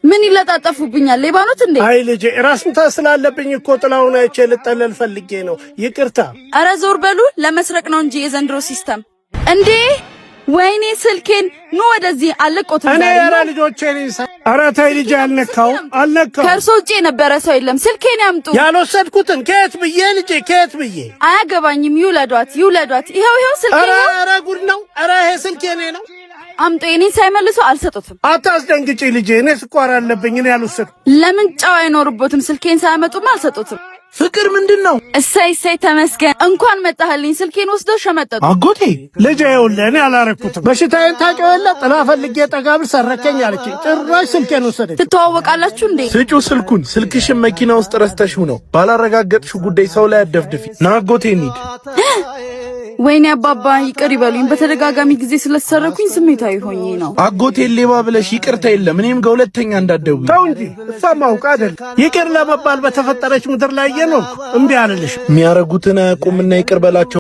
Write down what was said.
ምን ይለጣጠፉብኛል? ሌባኖት እንዴ? አይ ልጄ ራስን ታስላለብኝ እኮ ጥላውን አይቼ ልጠለል ፈልጌ ነው። ይቅርታ። አረ ዞር በሉ። ለመስረቅ ነው እንጂ የዘንድሮ ሲስተም እንዴ! ወይኔ ስልኬን ኑ ወደዚህ አለቆትም። እኔ ያራ ልጆቼ ነኝ። አረ ተይ ልጄ አልነካው። ከእርሶ ውጪ የነበረ ሰው የለም። ስልኬን ያምጡ። ያልወሰድኩትን ከየት ብዬ ልጄ ከየት ብዬ? አያገባኝም። ይውለዷት። ይኸው ስልኬ ነው። አረ ጉድ ነው። አረ ይሄ ስልኬ ነው። አምጡ። የኔን ሳይመልሱ አልሰጡትም። አታስደንግጪ ልጄ። እኔ ስኳር አለብኝ። እኔ ያልወሰድኩ። ለምን ጫው አይኖርቦትም? ስልኬን ሳያመጡም አልሰጡትም። ፍቅር ምንድነው? እሰይ ተመስገን። እንኳን መጣህልኝ። ስልኬን ወስዶ ሸመጠጡ። አጎቴ ልጄ ይኸውልህ እኔ አላረኩትም። በሽታዬን ታውቂው የለ ጥላ ፈልጌ ጠጋብል ሰረከኝ አለችኝ። ጭራሽ ስልኬን ወሰደች። ትተዋወቃላችሁ እንዴ? ስጩ ስልኩን። ስልክሽን መኪና ውስጥ ረስተሽው ነው። ባላረጋገጥሽው ጉዳይ ሰው ላይ አደፍድፊ። ና አጎቴ እንሂድ። ወይኔ አባባ ይቅር ይበሉኝ። በተደጋጋሚ ጊዜ ስለተሰረኩኝ ስሜታዊ ሆኜ ነው። አጎቴን ሌባ ብለሽ ይቅርታ የለም። እኔም ከሁለተኛ እንዳትደውይ። ተው እንጂ እሷም አውቃ አይደል ይቅር ለመባል በተፈጠረች ምድር ላይ የኖርኩ። እምቢ አልልሽ። የሚያረጉትን አያውቁምና ይቅር በላቸው።